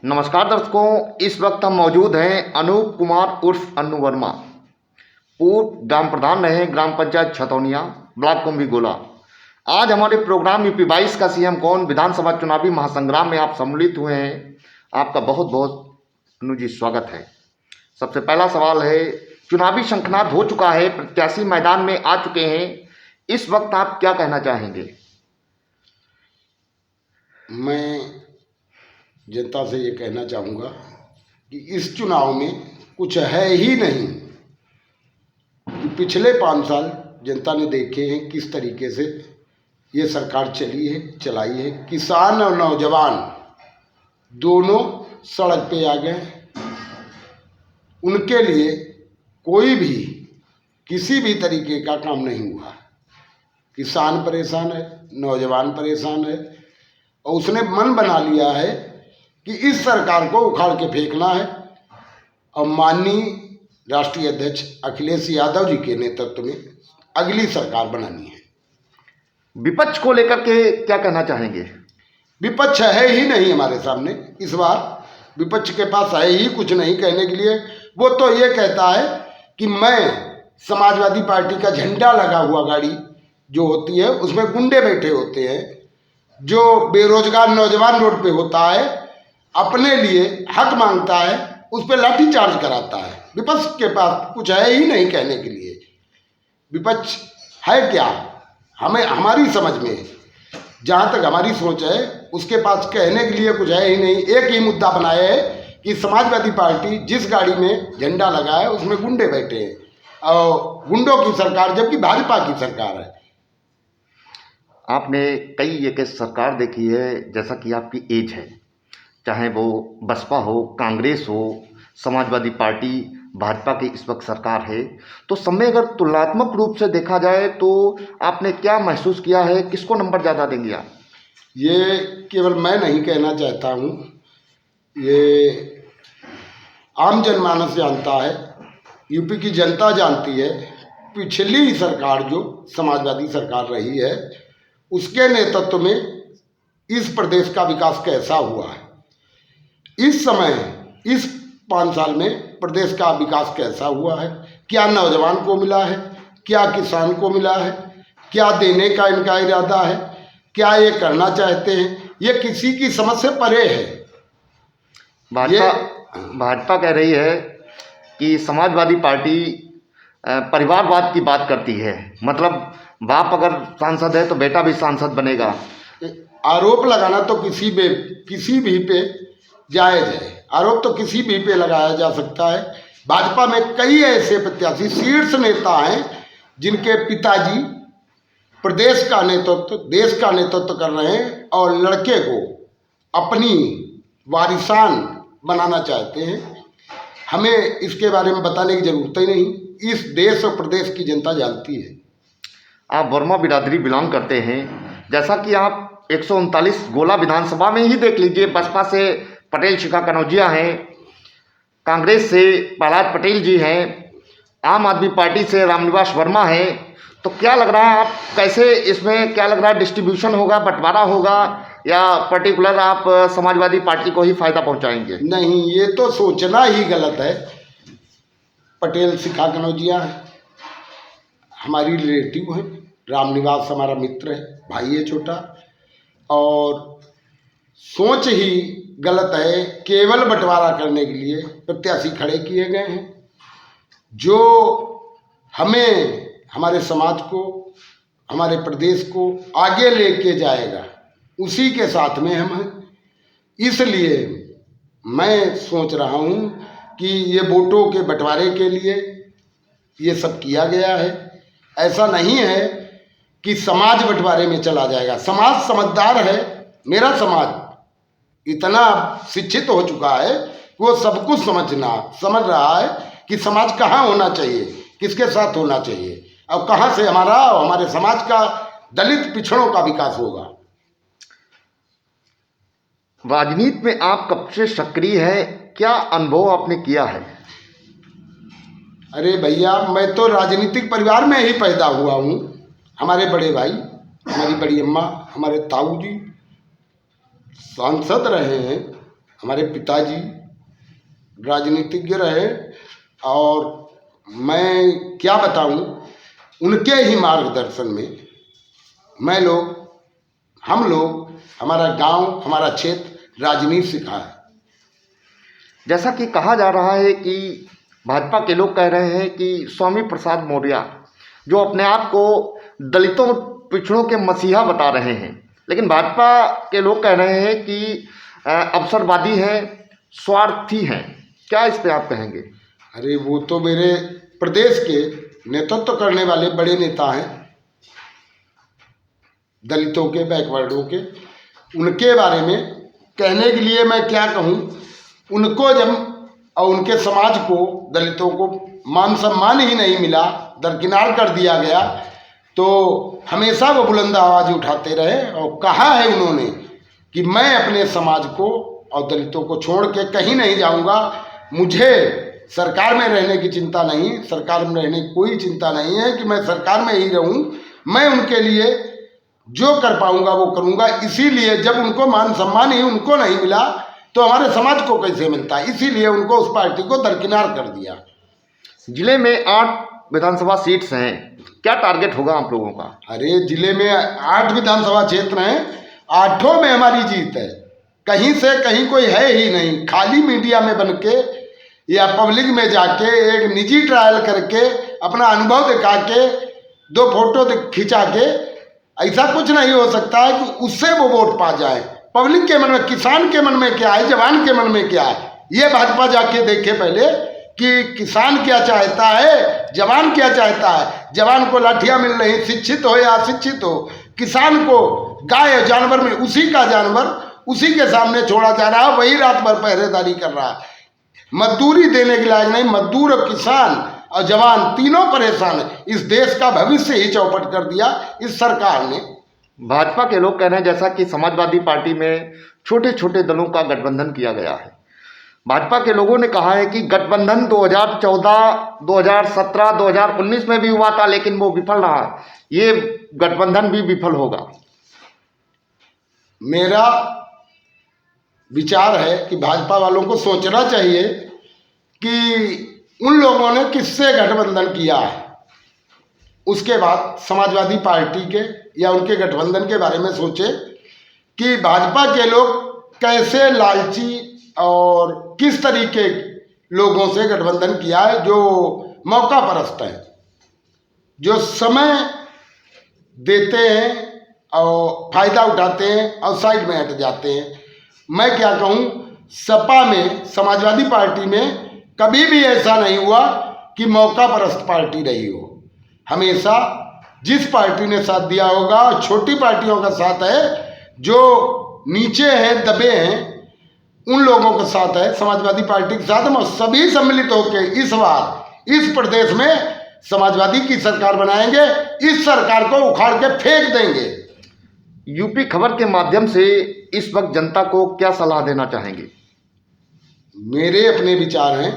नमस्कार दर्शकों, इस वक्त हम मौजूद हैं अनूप कुमार उर्फ अन्नू वर्मा, पूर्व ग्राम प्रधान रहे ग्राम पंचायत छतौनिया, ब्लॉक कुंभी गोला। आज हमारे प्रोग्राम यूपी 22 का सीएम कौन विधानसभा चुनावी महासंग्राम में आप सम्मिलित हुए हैं। आपका बहुत बहुत अन्नू जी स्वागत है। सबसे पहला सवाल है, चुनावी शंखनाद हो चुका है, प्रत्याशी मैदान में आ चुके हैं, इस वक्त आप क्या कहना चाहेंगे? मैं जनता से ये कहना चाहूँगा कि इस चुनाव में कुछ है ही नहीं कि पिछले 5 साल जनता ने देखे हैं किस तरीके से ये सरकार चली है, चलाई है। किसान और नौजवान दोनों सड़क पे आ गए। उनके लिए कोई भी किसी भी तरीके का काम नहीं हुआ। किसान परेशान है, नौजवान परेशान है और उसने मन बना लिया है कि इस सरकार को उखाड़ के फेंकना है और माननीय राष्ट्रीय अध्यक्ष अखिलेश यादव जी के नेतृत्व में अगली सरकार बनानी है। विपक्ष को लेकर के क्या कहना चाहेंगे? विपक्ष है ही नहीं हमारे सामने। इस बार विपक्ष के पास है ही कुछ नहीं कहने के लिए। वो तो ये कहता है कि मैं समाजवादी पार्टी का झंडा लगा हुआ गाड़ी जो होती है उसमें गुंडे बैठे होते हैं, जो बेरोजगार नौजवान रोड पे होता है अपने लिए हक मांगता है, उस पर लाठी चार्ज कराता है। विपक्ष के पास कुछ है ही नहीं कहने के लिए। विपक्ष है क्या? हमें हमारी समझ में जहाँ तक हमारी सोच है उसके पास कहने के लिए कुछ है ही नहीं। एक ही मुद्दा बनाया है कि समाजवादी पार्टी जिस गाड़ी में झंडा लगा है उसमें गुंडे बैठे हैं और गुंडों की सरकार, जबकि भाजपा की सरकार है। आपने कई एक सरकार देखी है, जैसा कि आपकी एज है, चाहे वो बसपा हो, कांग्रेस हो, समाजवादी पार्टी, भाजपा की इस वक्त सरकार है, तो सब में अगर तुलनात्मक रूप से देखा जाए तो आपने क्या महसूस किया है, किसको नंबर ज़्यादा देंगे आप? ये केवल मैं नहीं कहना चाहता हूँ, ये आम जनमानस जानता है, यूपी की जनता जानती है। पिछली सरकार जो समाजवादी सरकार रही है उसके नेतृत्व में इस प्रदेश का विकास कैसा हुआ है। इस समय इस 5 साल में प्रदेश का विकास कैसा हुआ है, क्या नौजवान को मिला है, क्या किसान को मिला है, क्या देने का इनका इरादा है, क्या ये करना चाहते हैं, ये किसी की समझ से परे है। भाजपा कह रही है कि समाजवादी पार्टी परिवारवाद की बात करती है, मतलब बाप अगर सांसद है तो बेटा भी सांसद बनेगा। आरोप लगाना तो किसी भी पे जायज़ है। आरोप तो किसी भी पे लगाया जा सकता है। भाजपा में कई ऐसे प्रत्याशी शीर्ष नेता हैं जिनके पिताजी प्रदेश का नेतृत्व, देश का नेतृत्व कर रहे हैं और लड़के को अपनी वारिसान बनाना चाहते हैं। हमें इसके बारे में बताने की जरूरत ही नहीं, इस देश और प्रदेश की जनता जानती है। आप वर्मा बिरादरी बिलोंग करते हैं, जैसा कि आप 139 गोला विधानसभा में ही देख लीजिए, बसपा से पटेल शिखा कनौजिया हैं, कांग्रेस से प्रहलाद पटेल जी हैं, आम आदमी पार्टी से रामनिवास वर्मा हैं, तो क्या लग रहा है आप कैसे इसमें क्या लग रहा है, डिस्ट्रीब्यूशन होगा, बंटवारा होगा या पर्टिकुलर आप समाजवादी पार्टी को ही फायदा पहुंचाएंगे? नहीं, ये तो सोचना ही गलत है। पटेल शिखा कनौजिया है, हमारी रिलेटिव है, रामनिवास हमारा मित्र है, भाई है छोटा, और सोच ही गलत है। केवल बंटवारा करने के लिए प्रत्याशी खड़े किए गए हैं जो हमें, हमारे समाज को, हमारे प्रदेश को आगे लेके जाएगा, उसी के साथ में हम हैं। इसलिए मैं सोच रहा हूँ कि ये वोटों के बंटवारे के लिए ये सब किया गया है। ऐसा नहीं है कि समाज बंटवारे में चला जाएगा। समाज समझदार है। मेरा समाज इतना शिक्षित हो चुका है कि वो सब कुछ समझ रहा है कि समाज कहाँ होना चाहिए, किसके साथ होना चाहिए और कहाँ से हमारा और हमारे समाज का, दलित पिछड़ों का विकास होगा। राजनीति में आप कब से सक्रिय है, क्या अनुभव आपने किया है? अरे भैया, मैं तो राजनीतिक परिवार में ही पैदा हुआ हूँ। हमारे बड़े भाई, हमारी बड़ी अम्मा, हमारे ताऊ जी सांसद रहे हैं, हमारे पिताजी राजनीतिज्ञ रहे और मैं क्या बताऊं, उनके ही मार्गदर्शन में हम लोग हमारा गांव, हमारा क्षेत्र राजनीति सीखा है। जैसा कि कहा जा रहा है कि भाजपा के लोग कह रहे हैं कि स्वामी प्रसाद मौर्य जो अपने आप को दलितों पिछड़ों के मसीहा बता रहे हैं, लेकिन भाजपा के लोग कह रहे हैं कि अवसरवादी हैं, स्वार्थी हैं। क्या इस पे आप कहेंगे? अरे वो तो मेरे प्रदेश के नेतृत्व करने वाले बड़े नेता हैं, दलितों के, बैकवर्डों के। उनके बारे में कहने के लिए मैं क्या कहूँ, उनको जब और उनके समाज को, दलितों को मान सम्मान ही नहीं मिला, दरकिनार कर दिया गया, तो हमेशा वो बुलंद आवाज़ उठाते रहे और कहा है उन्होंने कि मैं अपने समाज को और दलितों को छोड़ के कहीं नहीं जाऊंगा। मुझे सरकार में रहने की चिंता नहीं, सरकार में रहने की कोई चिंता नहीं है कि मैं सरकार में ही रहूं। मैं उनके लिए जो कर पाऊंगा वो करूंगा। इसीलिए जब उनको मान सम्मान ही उनको नहीं मिला तो हमारे समाज को कैसे मिलता, इसीलिए उनको उस पार्टी को दरकिनार कर दिया। जिले में 8 विधानसभा सीट्स हैं, क्या टारगेट होगा आप लोगों का? अरे जिले में 8 विधानसभा क्षेत्र हैं, 8 में हमारी जीत है। कहीं से कहीं कोई है ही नहीं। खाली मीडिया में बन के या पब्लिक में जाके एक निजी ट्रायल करके अपना अनुभव दिखा के 2 फोटो खिंचा के ऐसा कुछ नहीं हो सकता है कि उससे वो वोट पा जाए। पब्लिक के मन में, किसान के मन में क्या है, जवान के मन में क्या है, ये भाजपा जाके देखे पहले कि किसान क्या चाहता है, जवान क्या चाहता है। जवान को लाठियां मिल रही, शिक्षित हो या अशिक्षित हो। किसान को गाय जानवर में उसी का जानवर उसी के सामने छोड़ा जा रहा है, वही रात भर पहरेदारी कर रहा है। मजदूरी देने के लायक नहीं। मजदूर और किसान और जवान तीनों परेशान है। इस देश का भविष्य ही चौपट कर दिया इस सरकार ने। भाजपा के लोग कह रहे हैं जैसा कि समाजवादी पार्टी में छोटे छोटे दलों का गठबंधन किया गया है। भाजपा के लोगों ने कहा है कि गठबंधन 2014, 2017, 2019 में भी हुआ था, लेकिन वो विफल रहा। ये गठबंधन भी विफल होगा। मेरा विचार है कि भाजपा वालों को सोचना चाहिए कि उन लोगों ने किससे गठबंधन किया है, उसके बाद समाजवादी पार्टी के या उनके गठबंधन के बारे में सोचे कि भाजपा के लोग कैसे लालची और किस तरीके लोगों से गठबंधन किया है, जो मौका परस्त है, जो समय देते हैं और फायदा उठाते हैं और साइड में हट जाते हैं। मैं क्या कहूँ, सपा में, समाजवादी पार्टी में कभी भी ऐसा नहीं हुआ कि मौका परस्त पार्टी रही हो। हमेशा जिस पार्टी ने साथ दिया होगा, छोटी पार्टियों का साथ है, जो नीचे हैं, दबे हैं, उन लोगों के साथ है, समाजवादी पार्टी के साथ। हम सभी सम्मिलित होकर इस बार इस प्रदेश में समाजवादी की सरकार बनाएंगे, इस सरकार को उखाड़ के फेंक देंगे। यूपी खबर के माध्यम से इस वक्त जनता को क्या सलाह देना चाहेंगे? मेरे अपने विचार हैं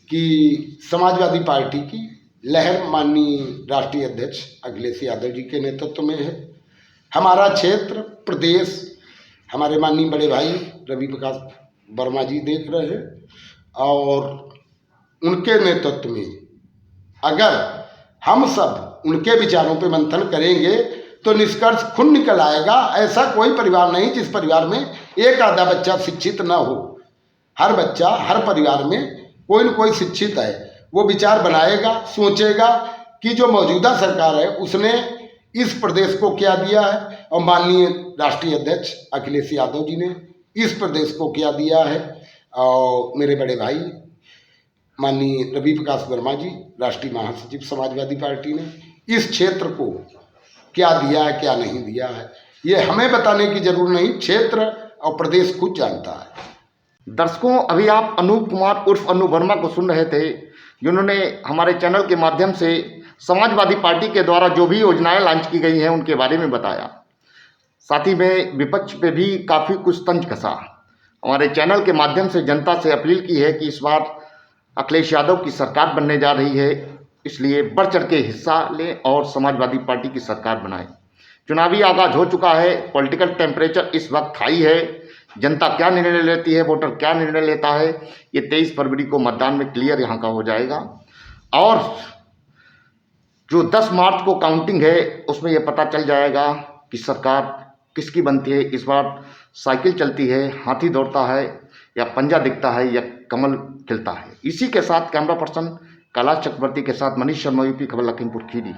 कि समाजवादी पार्टी की लहर माननीय राष्ट्रीय अध्यक्ष अखिलेश यादव जी के नेतृत्व में है। हमारा क्षेत्र, प्रदेश, हमारे माननीय बड़े भाई रवि प्रकाश वर्मा जी देख रहे हैं और उनके नेतृत्व में अगर हम सब उनके विचारों पे मंथन करेंगे तो निष्कर्ष खुद निकल आएगा। ऐसा कोई परिवार नहीं जिस परिवार में एक आधा बच्चा शिक्षित ना हो। हर बच्चा, हर परिवार में कोई न कोई शिक्षित है। वो विचार बनाएगा, सोचेगा कि जो मौजूदा सरकार है उसने इस प्रदेश को क्या दिया है और माननीय राष्ट्रीय अध्यक्ष अखिलेश यादव जी ने इस प्रदेश को क्या दिया है, और मेरे बड़े भाई माननीय रवि प्रकाश वर्मा जी, राष्ट्रीय महासचिव समाजवादी पार्टी ने इस क्षेत्र को क्या दिया है, क्या नहीं दिया है, ये हमें बताने की जरूरत नहीं, क्षेत्र और प्रदेश खुद जानता है। दर्शकों, अभी आप अनूप कुमार उर्फ अनु वर्मा को सुन रहे थे, जिन्होंने हमारे चैनल के माध्यम से समाजवादी पार्टी के द्वारा जो भी योजनाएं लॉन्च की गई हैं उनके बारे में बताया। साथ ही में विपक्ष पे भी काफ़ी कुछ तंज कसा। हमारे चैनल के माध्यम से जनता से अपील की है कि इस बार अखिलेश यादव की सरकार बनने जा रही है, इसलिए बढ़ चढ़ के हिस्सा लें और समाजवादी पार्टी की सरकार बनाएं। चुनावी आगाज हो चुका है, पॉलिटिकल टेम्परेचर इस वक्त हाई है। जनता क्या निर्णय लेती है, वोटर क्या निर्णय लेता है, ये 23 फरवरी को मतदान में क्लियर यहाँ का हो जाएगा। और जो 10 मार्च को काउंटिंग है उसमें ये पता चल जाएगा कि सरकार किसकी बनती है। इस बार साइकिल चलती है, हाथी दौड़ता है, या पंजा दिखता है, या कमल खिलता है। इसी के साथ कैमरा पर्सन कैलाश चक्रवर्ती के साथ मनीष शर्मा, यूपी खबर, लखीमपुर खीरी।